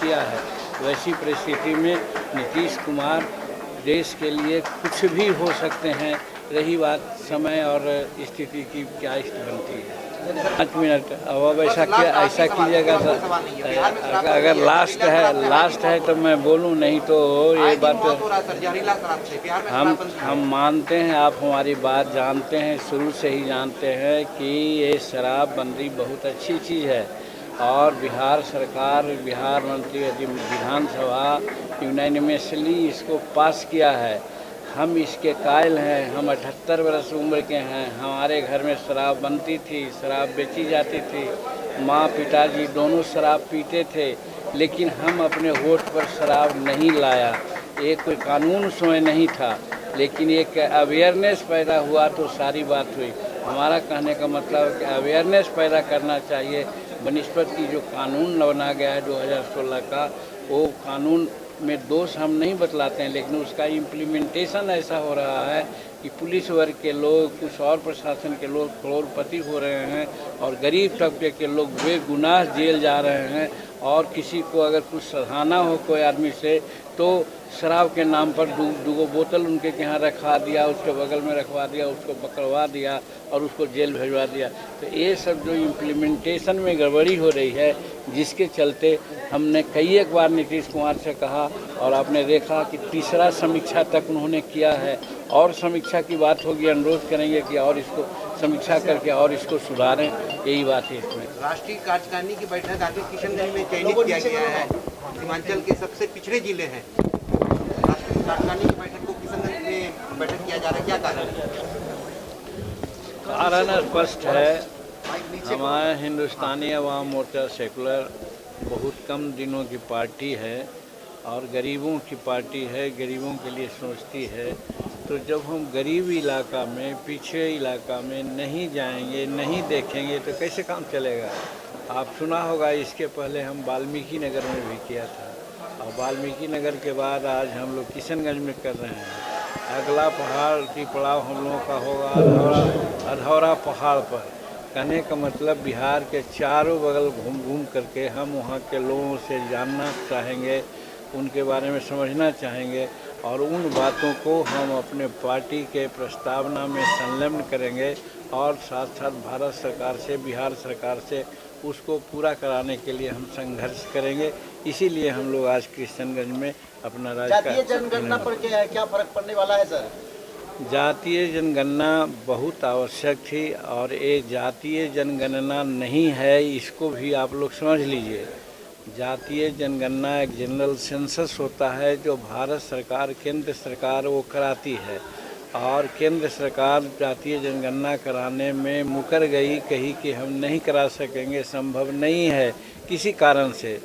किया है। वैसी परिस्थिति में नीतीश कुमार देश के लिए कुछ भी हो सकते हैं। रही बात समय और स्थिति की क्या स्थिति बनती है। 5 मिनट अब ऐसा कीजिएगा सर, अगर लास्ट है तो मैं बोलूं, नहीं तो ये बात हम मानते हैं। आप हमारी बात जानते हैं, शुरू से ही जानते हैं कि ये शराबबंदी बहुत अच्छी चीज़ है और बिहार सरकार, बिहार मंत्री विधानसभा यूनानिमसली इसको पास किया है। हम इसके कायल हैं। हम 78 वर्ष उम्र के हैं। हमारे घर में शराब बनती थी, शराब बेची जाती थी। माँ पिताजी दोनों शराब पीते थे, लेकिन हम अपने वोट पर शराब नहीं लाया। ये कोई कानून स्वयं नहीं था, लेकिन एक अवेयरनेस पैदा हुआ तो सारी बात हुई। हमारा कहने का मतलब कि अवेयरनेस पैदा करना चाहिए बनिस्बत की जो कानून बना गया है 2016 का, वो कानून में दोष हम नहीं बतलाते हैं, लेकिन उसका इम्प्लीमेंटेशन ऐसा हो रहा है कि पुलिस वर्ग के लोग, कुछ और प्रशासन के लोग करोड़पति हो रहे हैं और गरीब तबके के लोग बेगुनाह जेल जा रहे हैं। और किसी को अगर कुछ सराहना हो कोई आदमी से, तो शराब के नाम पर दो बोतल उनके यहाँ रखवा दिया, उसके बगल में रखवा दिया, उसको पकड़वा दिया और उसको जेल भेजवा दिया। तो ये सब जो इम्प्लीमेंटेशन में गड़बड़ी हो रही है, जिसके चलते हमने कई एक बार नीतीश कुमार से कहा और आपने देखा कि तीसरा समीक्षा तक उन्होंने किया है और समीक्षा की बात होगी। अनुरोध करेंगे कि और इसको समीक्षा करके और इसको सुधारें, यही बात है इसमें। राष्ट्रीय कार्यकारिणी की बैठक आगे किशनगंज में चयनित किया गया है। सीमांचल के सबसे पिछड़े जिले हैं। राष्ट्रीय कार्यकारिणी की बैठक को किशनगंज में बैठक किया जा रहा है, क्या कारण है? कारण स्पष्ट है। हमारे हिंदुस्तानी अवाम मोर्चा सेकुलर बहुत कम दिनों की पार्टी है और गरीबों की पार्टी है, गरीबों के लिए सोचती है। तो जब हम गरीब इलाका में, पीछे इलाका में नहीं जाएंगे, नहीं देखेंगे तो कैसे काम चलेगा। आप सुना होगा, इसके पहले हम वाल्मीकि नगर में भी किया था और वाल्मीकि नगर के बाद आज हम लोग किशनगंज में कर रहे हैं। अगला पहाड़ की पड़ाव हम लोगों का होगा अधौरा पहाड़ पर। कहने का मतलब बिहार के चारों बगल घूम घूम करके हम वहाँ के लोगों से जानना चाहेंगे, उनके बारे में समझना चाहेंगे और उन बातों को हम अपने पार्टी के प्रस्तावना में संलग्न करेंगे और साथ साथ भारत सरकार से, बिहार सरकार से उसको पूरा कराने के लिए हम संघर्ष करेंगे। इसीलिए हम लोग आज किशनगंज में अपना जातीय जनगणना पर क्या फर्क पड़ने वाला है सर? जातीय जनगणना बहुत आवश्यक थी और ये जातीय जनगणना नहीं है, इसको भी आप लोग समझ लीजिए। जातीय जनगणना एक जनरल सेंसस होता है जो भारत सरकार, केंद्र सरकार वो कराती है और केंद्र सरकार जातीय जनगणना कराने में मुकर गई, कही कि हम नहीं करा सकेंगे, संभव नहीं है किसी कारण से।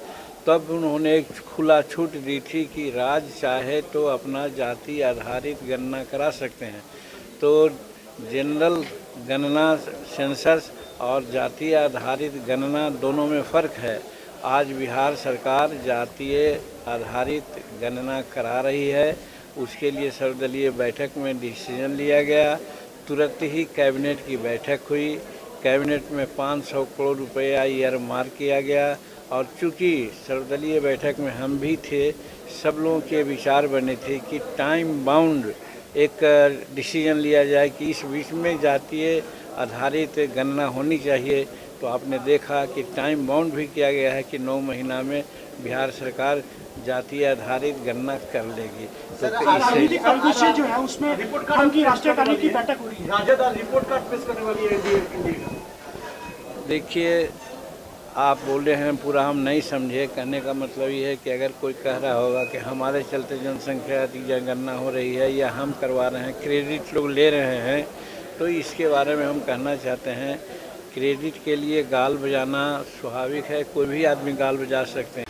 तब उन्होंने एक खुला छूट दी थी कि राज्य चाहे तो अपना जाति आधारित गणना करा सकते हैं। तो जनरल गणना सेंसस और जाति आधारित गणना दोनों में फ़र्क है। आज बिहार सरकार जातीय आधारित गणना करा रही है। उसके लिए सर्वदलीय बैठक में डिसीजन लिया गया। तुरंत ही कैबिनेट की बैठक हुई। कैबिनेट में 500 करोड़ रुपया ईयरमार्क किया गया और चूँकि सर्वदलीय बैठक में हम भी थे, सब लोगों के विचार बने थे कि टाइम बाउंड एक डिसीजन लिया जाए कि इस बीच में जातीय आधारित गणना होनी चाहिए। तो आपने देखा कि टाइम बाउंड भी किया गया है कि 9 महीना में बिहार सरकार जातीय आधारित गणना कर लेगी। तो इससे जो है उसमें हम की राष्ट्रीय कार्यकारिणी की बैठक हो रही है, राजेदार रिपोर्ट कार्ड पेश करने वाली है। देखिए, आप बोल रहे हैं पूरा हम नहीं समझे। कहने का मतलब ये है कि अगर कोई कह रहा होगा कि हमारे चलते जनसंख्या की जनगणना हो रही है या हम करवा रहे हैं, क्रेडिट लोग ले रहे हैं, तो इसके बारे में हम कहना चाहते हैं क्रेडिट के लिए गाल बजाना स्वाभाविक है, कोई भी आदमी गाल बजा सकते